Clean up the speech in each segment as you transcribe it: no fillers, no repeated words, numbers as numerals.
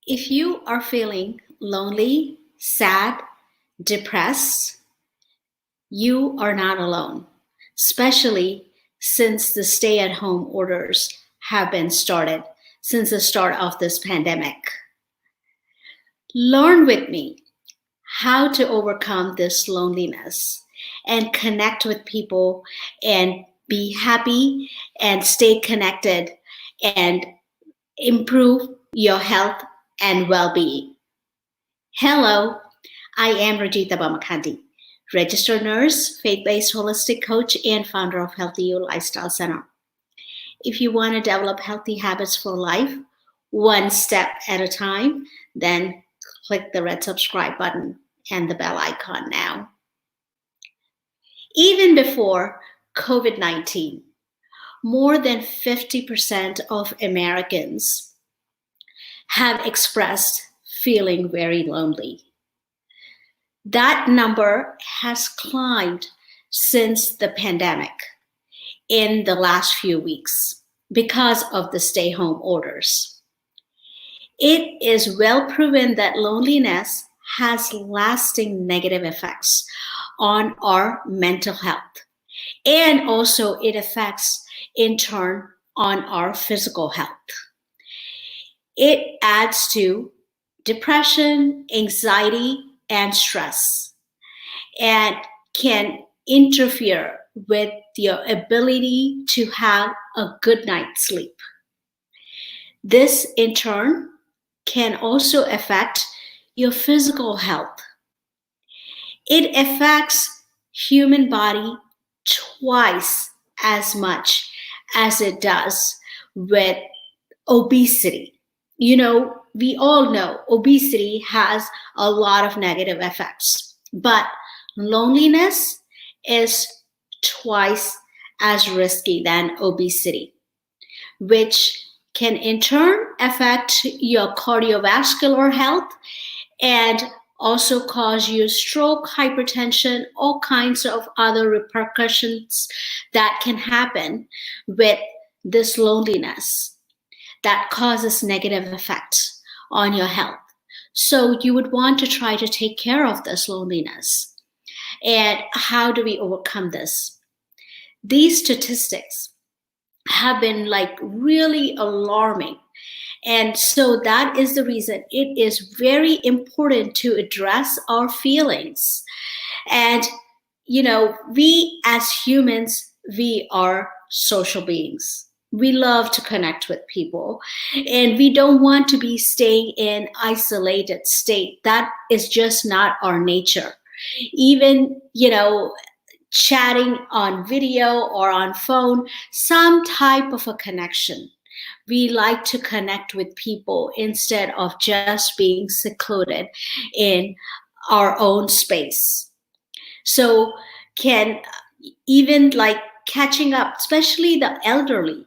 If you are feeling lonely, sad, depressed, you are not alone, especially since the stay-at-home orders have been started since the start of this pandemic. Learn with me how to overcome this loneliness and connect with people and be happy and stay connected and improve your health and well-being. Hello, I am Rajitha Bommakanti, registered nurse, faith-based holistic coach, and founder of Healthy You Lifestyle Center. If you want to develop healthy habits for life, one step at a time, then click the red subscribe button and the bell icon now. Even before COVID-19, more than 50% of Americans have expressed feeling very lonely. That number has climbed since the pandemic in the last few weeks because of the stay-home orders. It is well proven that loneliness has lasting negative effects on our mental health, and also it affects in turn on our physical health. It adds to depression, anxiety, and stress, and can interfere with your ability to have a good night's sleep. This in turn can also affect your physical health. It affects human body twice as much as it does with obesity. We all know obesity has a lot of negative effects, but loneliness is twice as risky than obesity, which can in turn affect your cardiovascular health and also cause you stroke, hypertension, all kinds of other repercussions that can happen with this loneliness that causes negative effects on your health. So you would want to try to take care of this loneliness. And how do we overcome this? These statistics have been really alarming. And so that is the reason it is very important to address our feelings. And, we as humans, we are social beings. We love to connect with people, and we don't want to be staying in isolated state. That is just not our nature. Even, chatting on video or on phone, some type of a connection. We like to connect with people instead of just being secluded in our own space. So can even catching up, especially the elderly.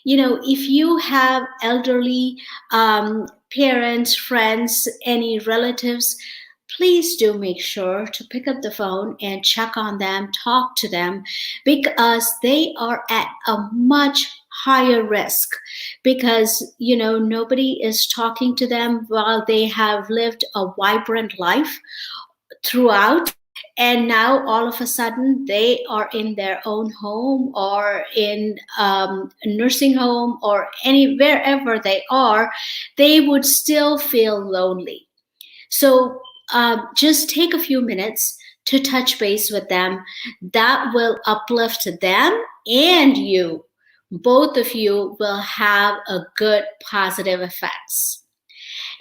If you have elderly parents, friends, any relatives, please do make sure to pick up the phone and check on them, talk to them, because they are at a much higher risk because, nobody is talking to them while they have lived a vibrant life throughout. And now all of a sudden they are in their own home or in a nursing home or wherever they are, they would still feel lonely. So just take a few minutes to touch base with them. That will uplift them and you. Both of you will have a good positive effects.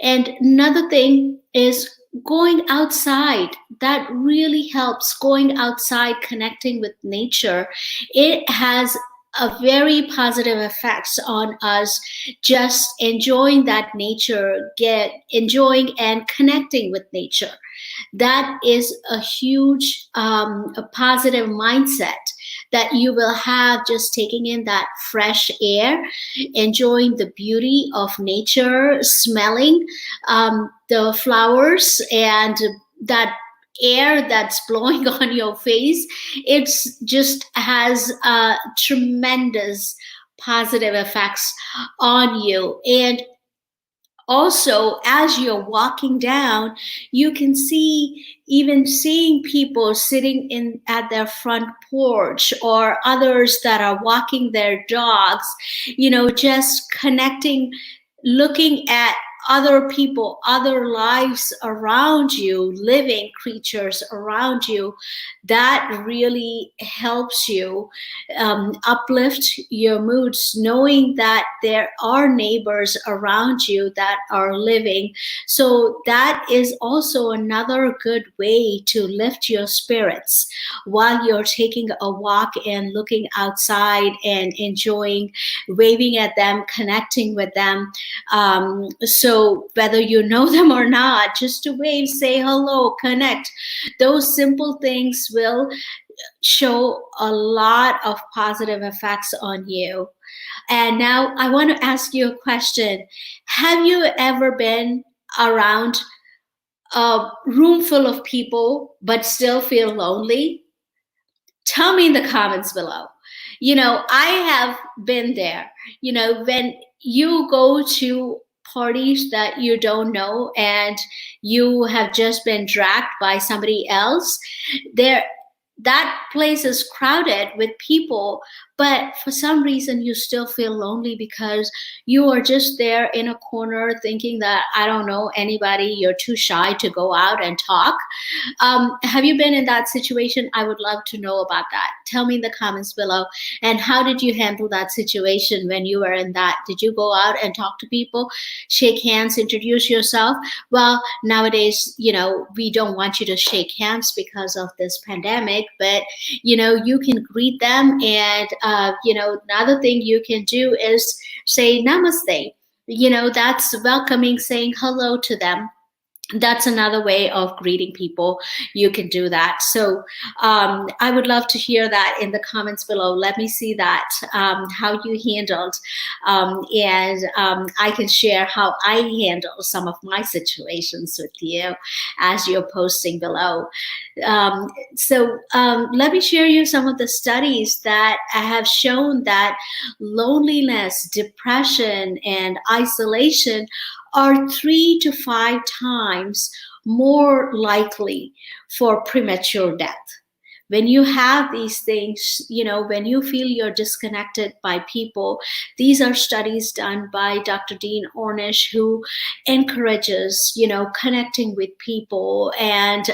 And another thing is going outside. That really helps. Going outside, connecting with nature. It has a very positive effects on us, just enjoying that nature, enjoying and connecting with nature. That is a huge a positive mindset that you will have, just taking in that fresh air, enjoying the beauty of nature, smelling the flowers and that air that's blowing on your face. It just has tremendous positive effects on you. And Also, as you're walking down, you can see, even seeing people sitting in at their front porch, or others that are walking their dogs, just connecting, looking at other people, other lives around you, living creatures around you. That really helps you uplift your moods, knowing that there are neighbors around you that are living. So that is also another good way to lift your spirits while you're taking a walk and looking outside and enjoying, waving at them, connecting with them. So whether you know them or not, just to wave, say hello, connect. Those simple things will show a lot of positive effects on you. And now I want to ask you a question. Have you ever been around a room full of people but still feel lonely? Tell me in the comments below. I have been there. When you go to parties that you don't know and you have just been dragged by somebody else, there, that place is crowded with people, but for some reason you still feel lonely because you are just there in a corner thinking that I don't know anybody, you're too shy to go out and talk. Have you been in that situation? I would love to know about that. Tell me in the comments below. And how did you handle that situation when you were in that? Did you go out and talk to people, shake hands, introduce yourself? Well, nowadays, we don't want you to shake hands because of this pandemic, but you can greet them. And another thing you can do is say namaste. That's welcoming, saying hello to them. That's another way of greeting people. You can do that. So I would love to hear that in the comments below. Let me see that, how you handled, and I can share how I handle some of my situations with you as you're posting below. So let me share you some of the studies that have shown that loneliness, depression, and isolation are 3 to 5 times more likely for premature death. When you have these things, when you feel you're disconnected by people, these are studies done by Dr. Dean Ornish, who encourages, connecting with people and,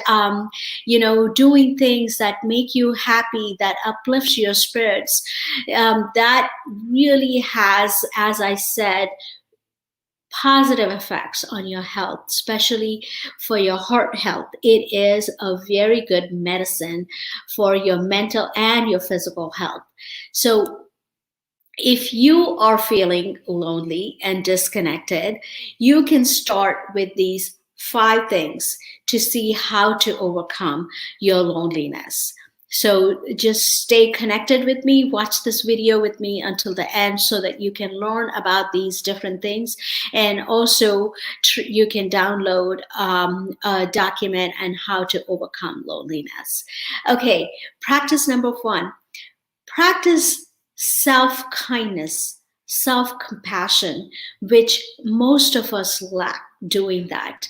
doing things that make you happy, that uplifts your spirits. That really has, as I said, positive effects on your health, especially for your heart health. It is a very good medicine for your mental and your physical health. So if you are feeling lonely and disconnected, you can start with these 5 things to see how to overcome your loneliness. So just stay connected with me, watch this video with me until the end so that you can learn about these different things. And also you can download a document on how to overcome loneliness. Okay, practice number 1. Practice self-kindness, self-compassion, which most of us lack doing that.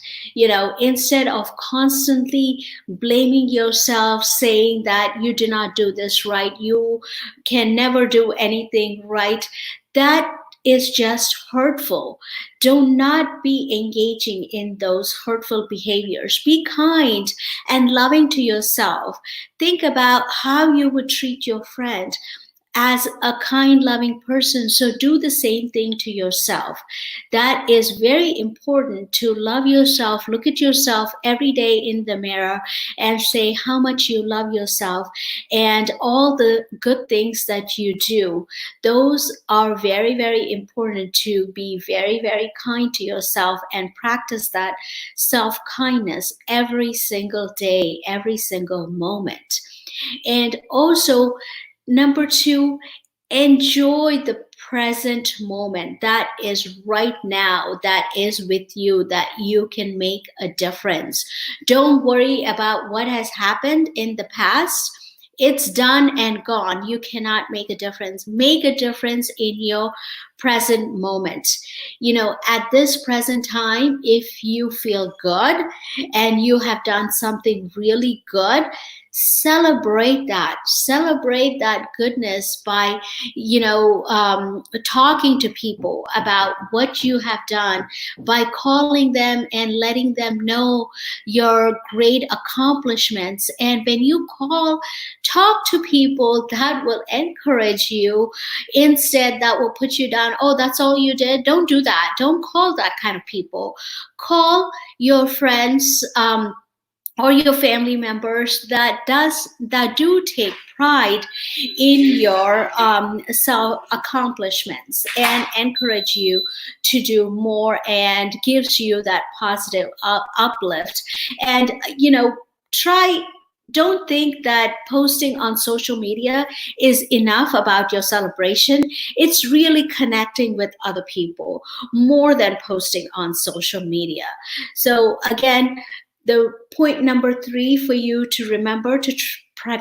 Instead of constantly blaming yourself, saying that you did not do this right, you can never do anything right, that is just hurtful. Do not be engaging in those hurtful behaviors. Be kind and loving to yourself. Think about how you would treat your friend as a kind, loving person. So do the same thing to yourself. That is very important, to love yourself. Look at yourself every day in the mirror and say how much you love yourself and all the good things that you do. Those are very, very important, to be very, very kind to yourself and practice that self-kindness every single day, every single moment. And also, number 2, enjoy the present moment that is right now, that is with you, that you can make a difference. Don't worry about what has happened in the past. It's done and gone. You cannot make a difference. Make a difference in your present moment. At this present time, if you feel good and you have done something really good, celebrate that goodness by talking to people about what you have done, by calling them and letting them know your great accomplishments. And when you talk to people, that will encourage you. Instead, that will put you down. Oh, that's all you did? Don't do that. Don't call that kind of people. Call your friends, or your family members that do take pride in your self accomplishments, and encourage you to do more, and gives you that positive uplift. And try don't think that posting on social media is enough about your celebration. It's really connecting with other people more than posting on social media. So again, the point number 3 for you to remember to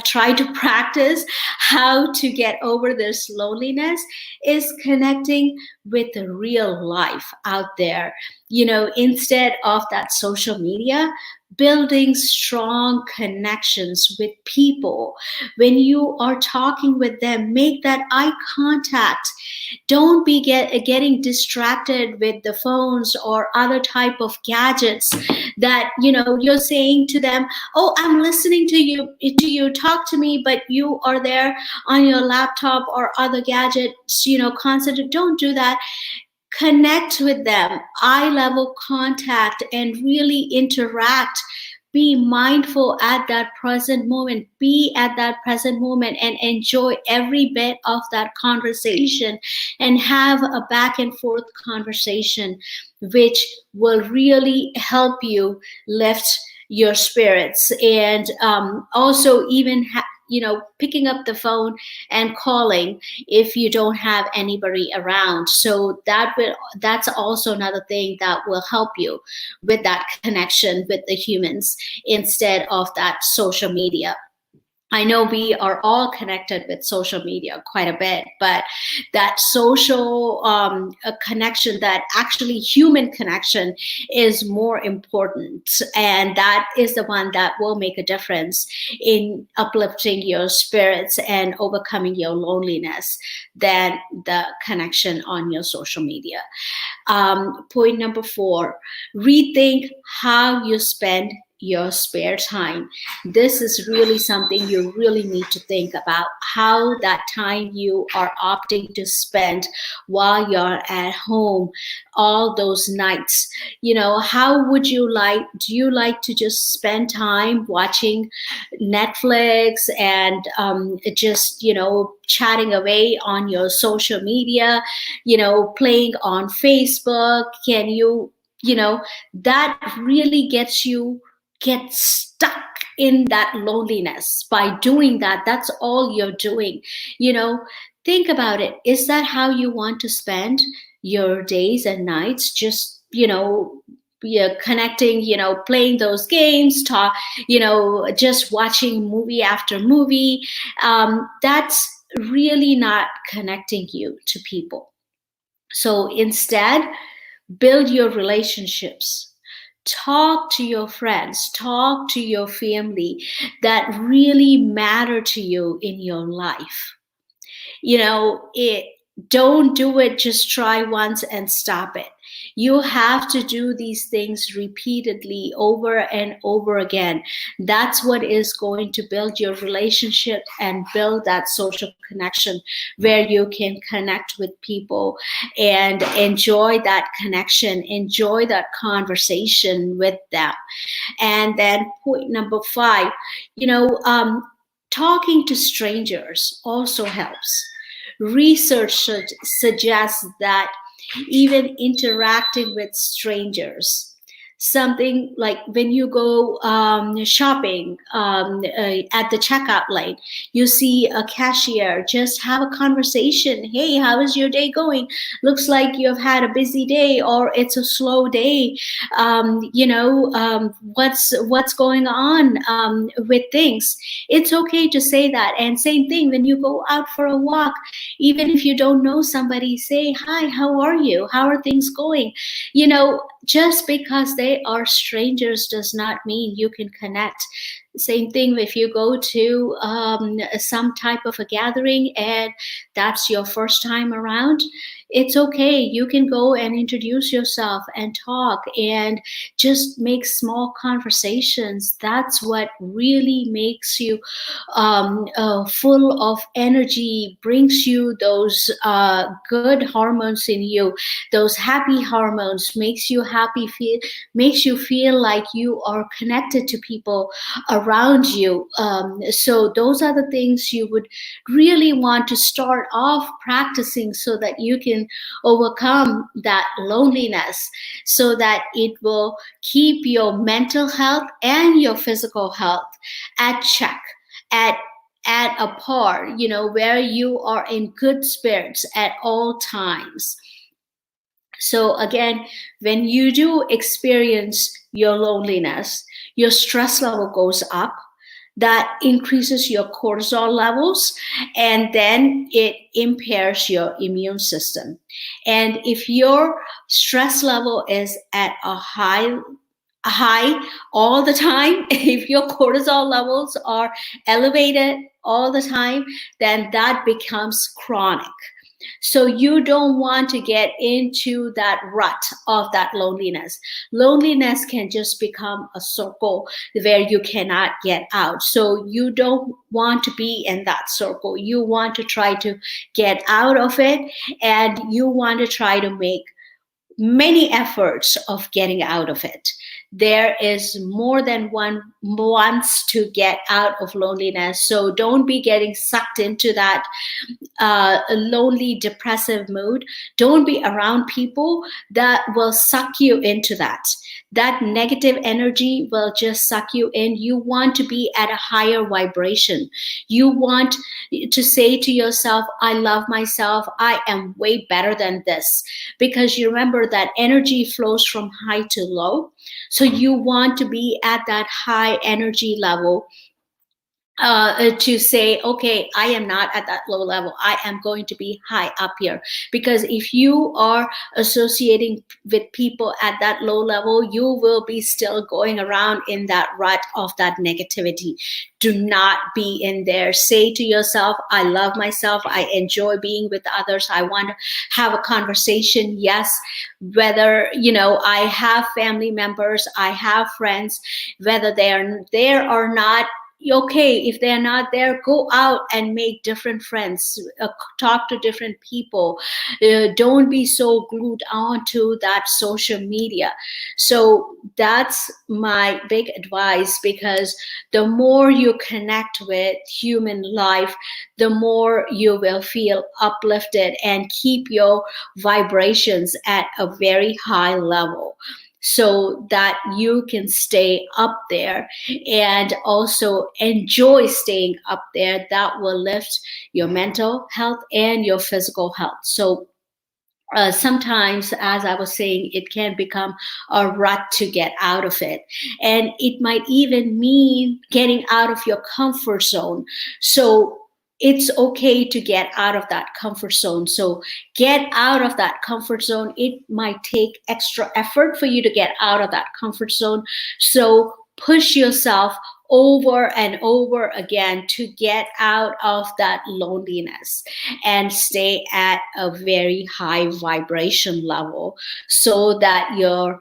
try to practice how to get over this loneliness is connecting with the real life out there. Instead of that social media, building strong connections with people. When you are talking with them, make that eye contact. Don't be getting distracted with the phones or other type of gadgets that you're saying to them, oh, I'm listening to you talk to me, but you are there on your laptop or other gadgets, constantly. Don't do that. Connect with them, eye level contact, and really interact. Be mindful at that present moment. Be at that present moment and enjoy every bit of that conversation, and have a back and forth conversation, which will really help you lift your spirits. And also even picking up the phone and calling if you don't have anybody around. So that's also another thing that will help you with that connection with the humans instead of that social media. I know we are all connected with social media quite a bit, but that social connection, that actually human connection, is more important. And that is the one that will make a difference in uplifting your spirits and overcoming your loneliness than the connection on your social media. Point number 4, rethink how you spend your spare time. This is really something you really need to think about, how that time you are opting to spend while you're at home, all those nights. How would you do you like to just spend time watching Netflix and just chatting away on your social media, playing on Facebook? Can that really get stuck in that loneliness by doing that? That's all you're doing. Think about it. Is that how you want to spend your days and nights? Just you're connecting, playing those games, just watching movie after movie. That's really not connecting you to people. So instead, build your relationships. Talk to your friends, talk to your family that really matter to you in your life. Don't do it just try once and stop it. You have to do these things repeatedly over and over again. That's what is going to build your relationship and build that social connection where you can connect with people and enjoy that connection, enjoy that conversation with them. And then point number 5, talking to strangers also helps. Research suggests that even interacting with strangers something like when you go shopping at the checkout line, you see a cashier, just have a conversation. Hey, how is your day going? Looks like you've had a busy day, or it's a slow day. What's going on with things? It's okay to say that. And same thing when you go out for a walk, even if you don't know somebody, say hi, how are you, how are things going? Just because they are strangers does not mean you can connect. Same thing if you go to some type of a gathering and that's your first time around. It's okay. You can go and introduce yourself and talk and just make small conversations. That's what really makes you full of energy, brings you those good hormones in you, those happy hormones, makes you feel like you are connected to people around you. So those are the things you would really want to start off practicing so that you can overcome that loneliness, so that it will keep your mental health and your physical health at check, at a par, where you are in good spirits at all times. So again, when you do experience your loneliness, your stress level goes up. That increases your cortisol levels, and then it impairs your immune system. And if your stress level is at a high all the time, if your cortisol levels are elevated all the time, then that becomes chronic. So you don't want to get into that rut of that loneliness. Loneliness can just become a circle where you cannot get out. So you don't want to be in that circle. You want to try to get out of it, and you want to try to make many efforts of getting out of it. There is more than one wants to get out of loneliness. So don't be getting sucked into that lonely, depressive mood. Don't be around people that will suck you into that. That negative energy will just suck you in. You want to be at a higher vibration. You want to say to yourself, I love myself. I am way better than this. Because you remember that energy flows from high to low. So you want to be at that high energy level, to say, okay, I am not at that low level. I am going to be high up here. Because if you are associating with people at that low level, you will be still going around in that rut of that negativity. Do not be in there. Say to yourself, I love myself. I enjoy being with others. I want to have a conversation. Yes, whether, I have family members, I have friends, whether they are there or not. Okay, if they're not there, go out and make different friends, talk to different people. Don't be so glued on to that social media. So that's my big advice, because the more you connect with human life, the more you will feel uplifted and keep your vibrations at a very high level, so that you can stay up there and also enjoy staying up there. That will lift your mental health and your physical health. So sometimes, as I was saying, it can become a rut to get out of it. And it might even mean getting out of your comfort zone. So it's okay to get out of that comfort zone. So get out of that comfort zone. It might take extra effort for you to get out of that comfort zone. So push yourself over and over again to get out of that loneliness and stay at a very high vibration level, so that your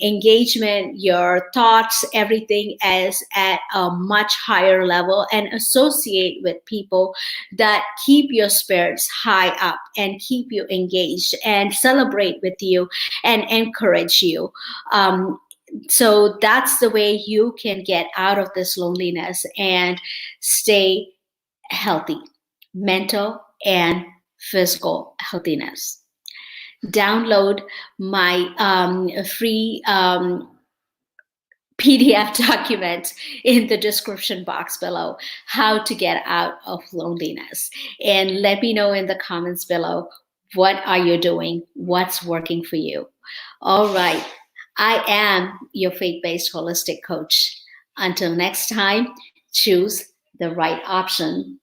engagement, your thoughts, everything is at a much higher level, and associate with people that keep your spirits high up and keep you engaged and celebrate with you and encourage you. So that's the way you can get out of this loneliness and stay healthy, mental and physical healthiness. download my free PDF document in the description box below, how to get out of loneliness. And let me know in the comments below, what are you doing? What's working for you? All right. I am your faith-based holistic coach. Until next time, choose the right option.